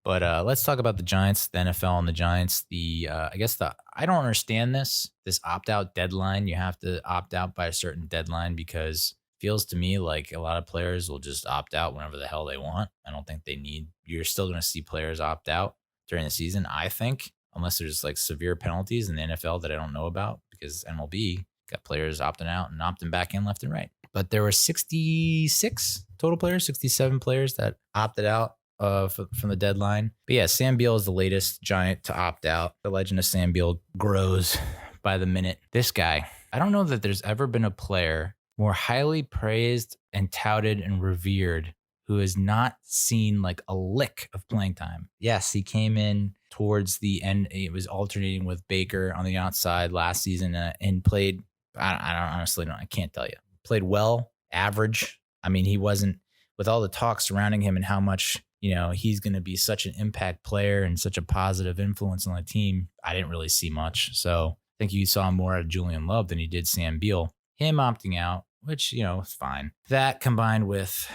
But let's talk about the Giants, the NFL, and the Giants. I don't understand this opt out deadline. You have to opt out by a certain deadline because it feels to me like a lot of players will just opt out whenever the hell they want. I don't think they need. You're still going to see players opt out during the season. I think unless there's like severe penalties in the NFL that I don't know about because MLB got players opting out and opting back in left and right. But there were 66 total players, 67 players that opted out from the deadline. But yeah, Sam Beal is the latest Giant to opt out. The legend of Sam Beal grows by the minute. This guy, I don't know that there's ever been a player more highly praised and touted and revered who has not seen like a lick of playing time. Yes, he came in towards the end. It was alternating with Baker on the outside last season and played. I can't tell you. Played well, average. I mean, he wasn't, with all the talk surrounding him and how much, he's going to be such an impact player and such a positive influence on the team. I didn't really see much. So I think you saw more out of Julian Love than you did Sam Beal. Him opting out, which, is fine. That combined with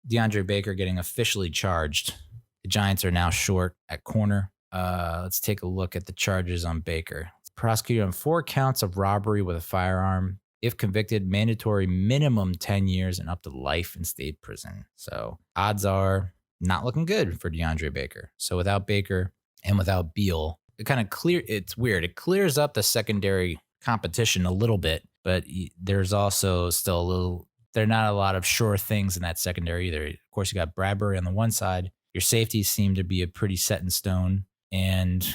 Deandre Baker getting officially charged. The Giants are now short at corner. Let's take a look at the charges on Baker. Prosecuted on 4 counts of robbery with a firearm. If convicted, mandatory minimum 10 years and up to life in state prison. So odds are not looking good for DeAndre Baker. So without Baker and without Beal, it's weird. It clears up the secondary competition a little bit, but there's also still there are not a lot of sure things in that secondary either. Of course, you got Bradbury on the one side. Your safeties seem to be a pretty set in stone. And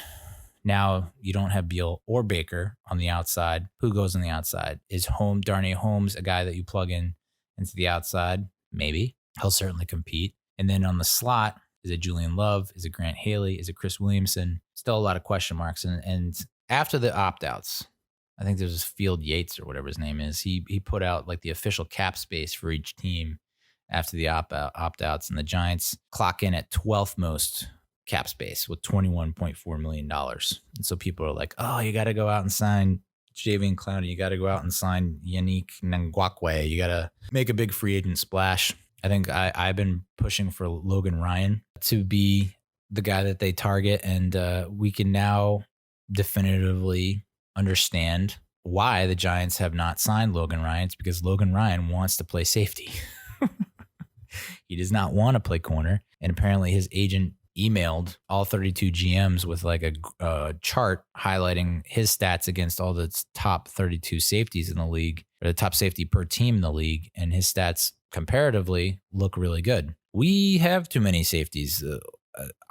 now you don't have Beal or Baker on the outside. Who goes on the outside? Is Darnay Holmes a guy that you plug into the outside? Maybe. He'll certainly compete. And then on the slot, is it Julian Love? Is it Grant Haley? Is it Chris Williamson? Still a lot of question marks. And after the opt-outs, I think there's Field Yates or whatever his name is. He put out like the official cap space for each team after the opt-outs. And the Giants clock in at 12th most cap space with $21.4 million. And so people are like, oh, you got to go out and sign Javian Clowney. You got to go out and sign Yannick Ngakoue. You got to make a big free agent splash. I think I've been pushing for Logan Ryan to be the guy that they target. And we can now definitively understand why the Giants have not signed Logan Ryan. It's because Logan Ryan wants to play safety. He does not want to play corner. And apparently his agent emailed all 32 GMs with like a chart highlighting his stats against all the top 32 safeties in the league, or the top safety per team in the league. And his stats comparatively look really good. We have too many safeties.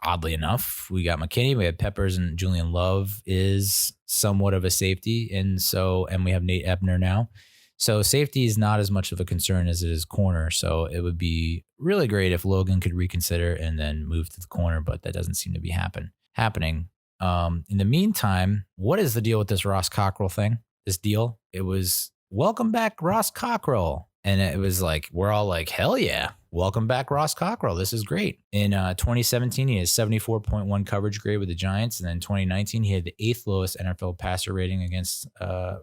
Oddly enough, we got McKinney, we have Peppers, and Julian Love is somewhat of a safety. And we have Nate Ebner now. So safety is not as much of a concern as it is corner. So it would be really great if Logan could reconsider and then move to the corner, but that doesn't seem to be happening. In the meantime, what is the deal with this Ross Cockrell thing? This deal? It was welcome back Ross Cockrell. And it was like, we're all like, hell yeah, welcome back Ross Cockrell. This is great. In 2017, he has 74.1 coverage grade with the Giants. And then 2019, he had the 8th lowest NFL passer rating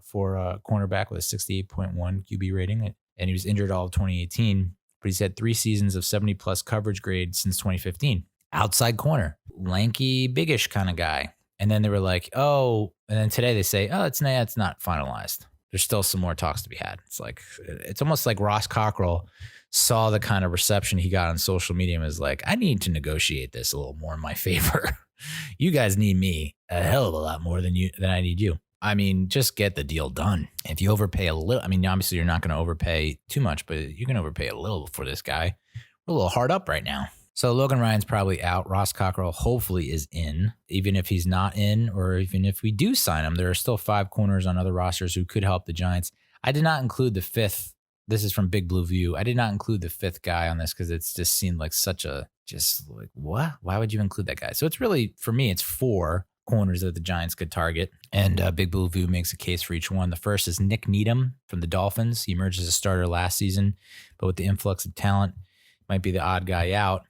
for a cornerback with a 68.1 QB rating. And he was injured all of 2018, but he's had 3 seasons of 70-plus coverage grade since 2015. Outside corner, lanky, biggish kind of guy. And then they were like, oh, and then today they say, oh, it's not finalized. There's still some more talks to be had. It's almost like Ross Cockrell saw the kind of reception he got on social media and was like, I need to negotiate this a little more in my favor. You guys need me a hell of a lot more than I need you. I mean, just get the deal done. If you overpay a little, I mean, obviously you're not going to overpay too much, but you can overpay a little for this guy. We're a little hard up right now. So Logan Ryan's probably out. Ross Cockrell hopefully is in. Even if he's not in, or even if we do sign him, there are still 5 corners on other rosters who could help the Giants. I did not include the 5th. This is from Big Blue View. I did not include the 5th guy on this because it's just seemed like what? Why would you include that guy? So it's really, for me, it's 4 corners that the Giants could target. And Big Blue View makes a case for each one. The first is Nick Needham from the Dolphins. He emerged as a starter last season, but with the influx of talent, might be the odd guy out.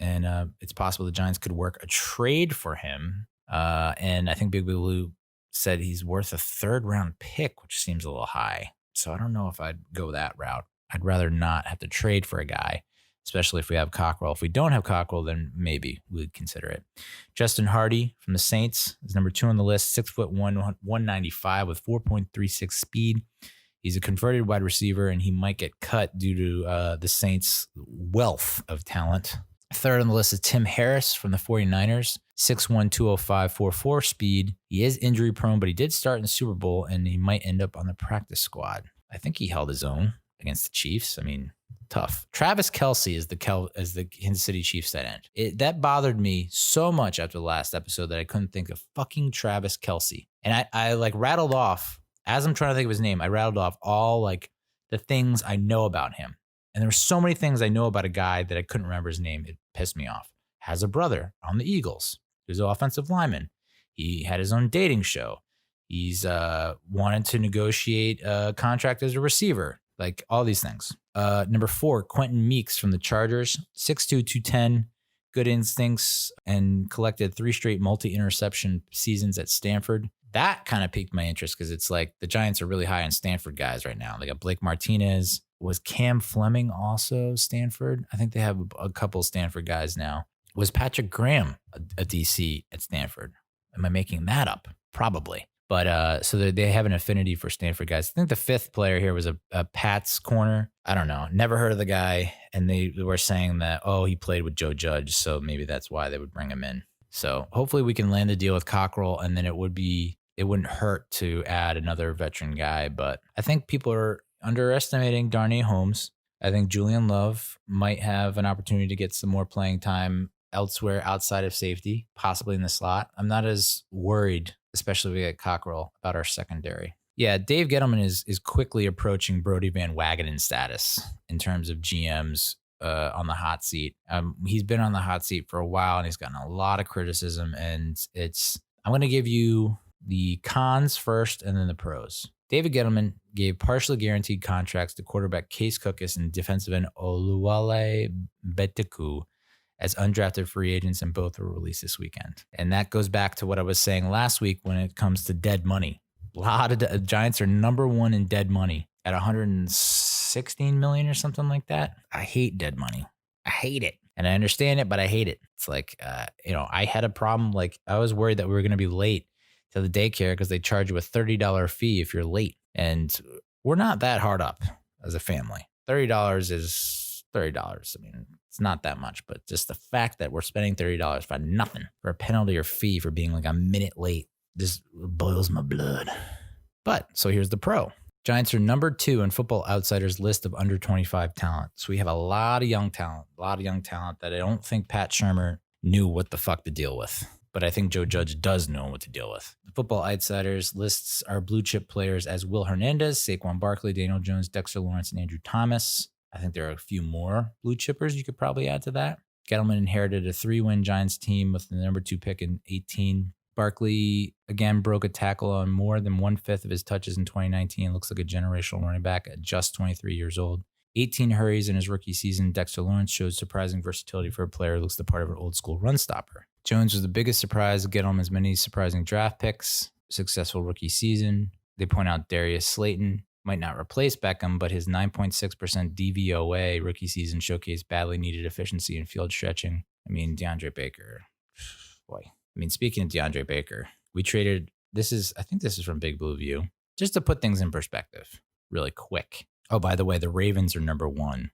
And it's possible the Giants could work a trade for him. And I think Big Blue said he's worth a 3rd-round pick, which seems a little high. So I don't know if I'd go that route. I'd rather not have to trade for a guy. especially if we have Cockrell. If we don't have Cockrell, then maybe we'd consider it. Justin Hardy from the Saints is number 2 on the list, 6'1", 195 with 4.36 speed. He's a converted wide receiver, and he might get cut due to the Saints' wealth of talent. Third on the list is Tim Harris from the 49ers, 6'1", 205, 4.4 speed. He is injury prone, but he did start in the Super Bowl, and he might end up on the practice squad. I think he held his own against the Chiefs. I mean, tough. Travis Kelce is the Kansas City Chiefs tight end. That bothered me so much after the last episode that I couldn't think of fucking Travis Kelce. And I like rattled off, as I'm trying to think of his name, I rattled off all like the things I know about him. And there were so many things I know about a guy that I couldn't remember his name. It pissed me off. Has a brother on the Eagles. He's an offensive lineman. He had his own dating show. He's wanted to negotiate a contract as a receiver. Like all these things. Number 4, Quentin Meeks from the Chargers. 6'2", 210. Good instincts and collected 3 straight multi-interception seasons at Stanford. That kind of piqued my interest because it's like the Giants are really high on Stanford guys right now. They got Blake Martinez. Was Cam Fleming also Stanford? I think they have a couple Stanford guys now. Was Patrick Graham a DC at Stanford? Am I making that up? Probably. But so they have an affinity for Stanford guys. I think the 5th player here was a Pats corner. I don't know. Never heard of the guy. And they were saying that, he played with Joe Judge. So maybe that's why they would bring him in. So hopefully we can land a deal with Cockrell, and then it wouldn't hurt to add another veteran guy. But I think people are underestimating Darnay Holmes. I think Julian Love might have an opportunity to get some more playing time elsewhere outside of safety, possibly in the slot. I'm not as worried, especially if we get Cockrell, about our secondary. Yeah, Dave Gettleman is quickly approaching Brody Van Wagenen status in terms of GMs on the hot seat. He's been on the hot seat for a while, and he's gotten a lot of criticism. And I'm going to give you the cons first and then the pros. David Gettleman gave partially guaranteed contracts to quarterback Case Cookus and defensive end Oluwale Beteku as undrafted free agents, and both were released this weekend. And that goes back to what I was saying last week when it comes to dead money. A lot of Giants are number 1 in dead money at $116 million or something like that. I hate dead money. I hate it. And I understand it, but I hate it. It's like, I had a problem. Like, I was worried that we were going to be late to the daycare because they charge you a $30 fee if you're late. And we're not that hard up as a family. $30 is $30. I mean, it's not that much, but just the fact that we're spending $30 for nothing, for a penalty or fee for being like a minute late, just boils my blood. But so here's the pro. Giants are number 2 in Football Outsiders list of under 25 talent. So we have a lot of young talent that I don't think Pat Shurmur knew what the fuck to deal with. But I think Joe Judge does know what to deal with. The Football Outsiders lists our blue chip players as Will Hernandez, Saquon Barkley, Daniel Jones, Dexter Lawrence, and Andrew Thomas. I think there are a few more blue chippers you could probably add to that. Gettleman inherited a 3-win Giants team with the number 2 pick in 2018. Barkley, again, broke a tackle on more than 1/5 of his touches in 2019. Looks like a generational running back at just 23 years old. 18 hurries in his rookie season. Dexter Lawrence showed surprising versatility for a player who looks the part of an old school run stopper. Jones was the biggest surprise. Gettleman's many surprising draft picks. Successful rookie season. They point out Darius Slayton might not replace Beckham, but his 9.6% DVOA rookie season showcased badly needed efficiency in field stretching. I mean, Deandre Baker. Boy. I mean, speaking of Deandre Baker, we traded, I think this is from Big Blue View, just to put things in perspective really quick. Oh, by the way, the Ravens are number 1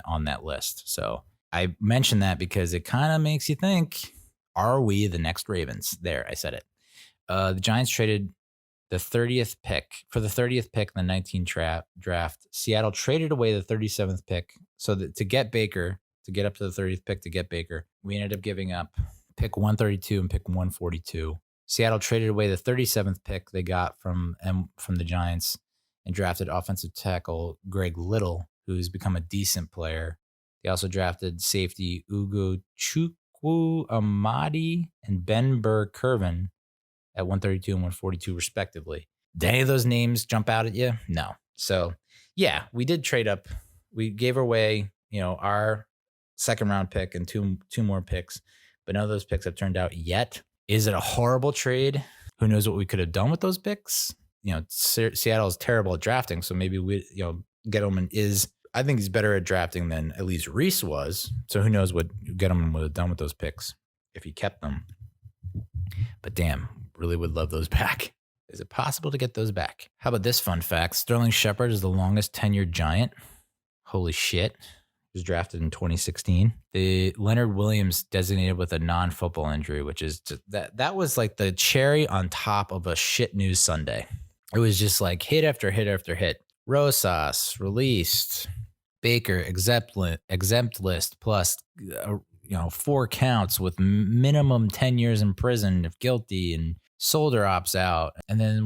on that list. So I mentioned that because it kind of makes you think, are we the next Ravens? There, I said it. The Giants traded the 30th pick. For the 30th pick in the 19 draft, Seattle traded away the 37th pick. So that to get Baker, to get up to the 30th pick to get Baker, we ended up giving up pick 132 and pick 142. Seattle traded away the 37th pick they got from the Giants and drafted offensive tackle Greg Little, who's become a decent player. They also drafted safety Ugo Chukwu Amadi and Ben Burr-Kirven at 132 and 142 respectively. Did any of those names jump out at you? No. So yeah, we did trade up. We gave away, our second round pick and two more picks, but none of those picks have turned out yet. Is it a horrible trade? Who knows what we could have done with those picks? Seattle is terrible at drafting, so maybe Gettleman is I think he's better at drafting than at least Reese was. So who knows what Gettleman would have done with those picks if he kept them. But damn, really would love those back. Is it possible to get those back? How about this fun fact? Sterling Shepard is the longest tenured Giant. Holy shit. He was drafted in 2016. The Leonard Williams designated with a non-football injury, which is just, that was like the cherry on top of a shit news Sunday. It was just like hit after hit after hit. Rosas released. Baker exempt list plus 4 counts with minimum 10 years in prison if guilty, and Solder opts out, and then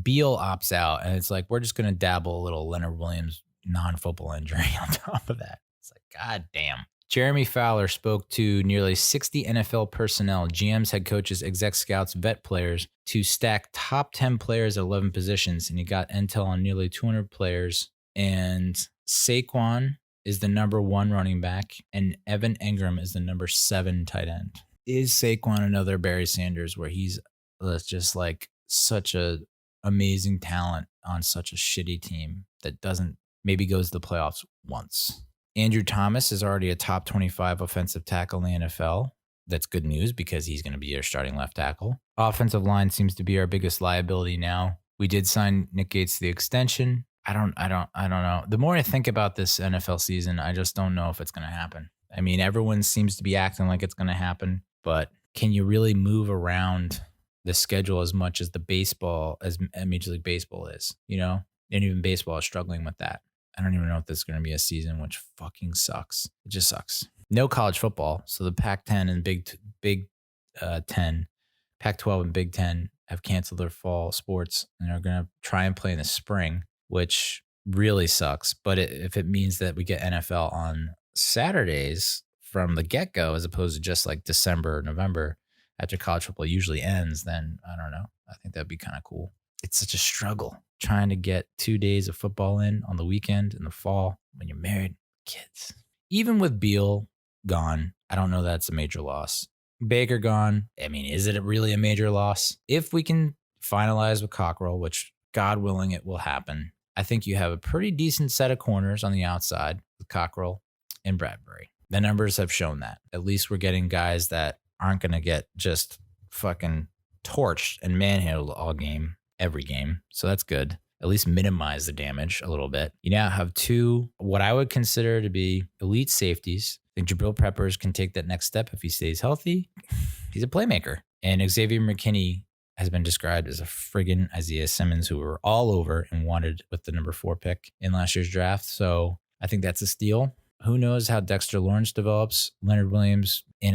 Beal opts out, and it's like we're just gonna dabble a little Leonard Williams non-football injury on top of that. It's like, god damn. Jeremy Fowler spoke to nearly 60 NFL personnel, GMs, head coaches, exec scouts, vet players to stack top 10 players at 11 positions, and he got intel on nearly 200 players. And Saquon is the number 1 running back, and Evan Engram is the number 7 tight end. Is Saquon another Barry Sanders where he's just like such a amazing talent on such a shitty team that doesn't maybe goes to the playoffs once? Andrew Thomas is already a top 25 offensive tackle in the NFL. That's good news because he's going to be your starting left tackle. Offensive line seems to be our biggest liability now. We did sign Nick Gates to the extension. I don't know. The more I think about this NFL season, I just don't know if it's going to happen. I mean, everyone seems to be acting like it's going to happen, but can you really move around the schedule as much as Major League Baseball is, And even baseball is struggling with that. I don't even know if this is going to be a season, which fucking sucks. It just sucks. No college football. So the Pac-10 and Big 10, Pac-12 and Big 10 have canceled their fall sports and are going to try and play in the spring, which really sucks. But if it means that we get NFL on Saturdays from the get-go, as opposed to just like December or November after college football usually ends, then I don't know. I think that'd be kind of cool. It's such a struggle trying to get 2 days of football in on the weekend in the fall when you're married, kids. Even with Beal gone, I don't know that's a major loss. Baker gone, I mean, is it really a major loss? If we can finalize with Cockrell, which God willing it will happen, I think you have a pretty decent set of corners on the outside with Cockrell and Bradbury. The numbers have shown that. At least we're getting guys that aren't going to get just fucking torched and manhandled every game. So that's good. At least minimize the damage a little bit. You now have 2, what I would consider to be elite safeties. I think Jabrill Peppers can take that next step if he stays healthy. He's a playmaker. And Xavier McKinney has been described as a friggin' Isaiah Simmons, who were all over and wanted with the number 4 pick in last year's draft. So I think that's a steal. Who knows how Dexter Lawrence develops? Leonard Williams in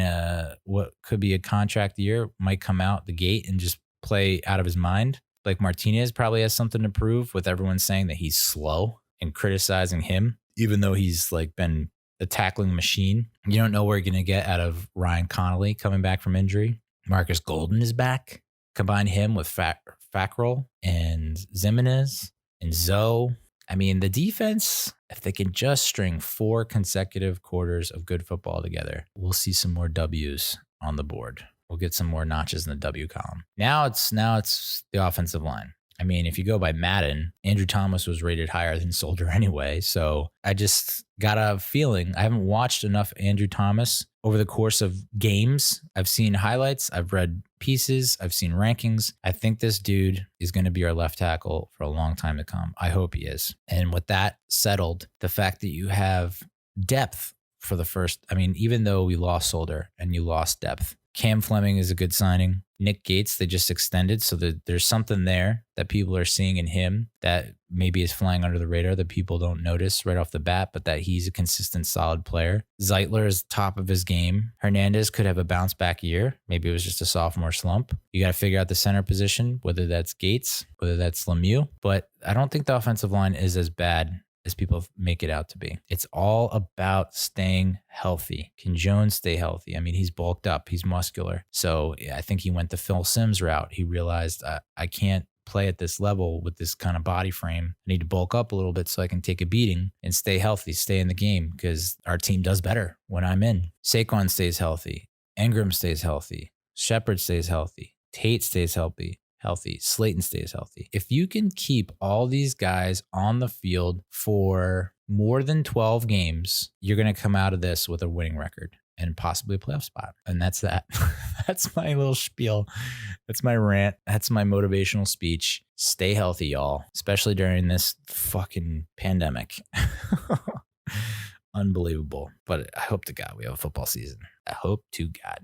what could be a contract year might come out the gate and just play out of his mind. Blake Martinez probably has something to prove, with everyone saying that he's slow and criticizing him, even though he's like been a tackling machine. You don't know where you're going to get out of Ryan Connolly coming back from injury. Marcus Golden is back. Combine him with Fackrell and Zimenez and Zoe. I mean, the defense, if they can just string 4 consecutive quarters of good football together, we'll see some more W's on the board. We'll get some more notches in the W column. Now it's the offensive line. I mean, if you go by Madden, Andrew Thomas was rated higher than Solder anyway. So I just got a feeling. I haven't watched enough Andrew Thomas over the course of games. I've seen highlights. I've read pieces. I've seen rankings. I think this dude is going to be our left tackle for a long time to come. I hope he is. And with that settled, the fact that you have depth for the first, I mean, even though we lost Solder and you lost depth, Cam Fleming is a good signing. Nick Gates, they just extended. So there's something there that people are seeing in him that maybe is flying under the radar that people don't notice right off the bat, but that he's a consistent, solid player. Zeitler is top of his game. Hernandez could have a bounce back year. Maybe it was just a sophomore slump. You got to figure out the center position, whether that's Gates, whether that's Lemieux. But I don't think the offensive line is as bad as people make it out to be. It's all about staying healthy. Can Jones stay healthy? I mean, he's bulked up. He's muscular. So I think he went the Phil Simms route. He realized I can't play at this level with this kind of body frame. I need to bulk up a little bit so I can take a beating and stay healthy, stay in the game, because our team does better when I'm in. Saquon stays healthy. Engram stays healthy. Shepard stays healthy. Tate stays healthy. Slayton stays healthy. If you can keep all these guys on the field for more than 12 games, you're going to come out of this with a winning record and possibly a playoff spot. And that's that. That's my little spiel. That's my rant. That's my motivational speech. Stay healthy, y'all, especially during this fucking pandemic. Unbelievable. But I hope to God we have a football season. I hope to God.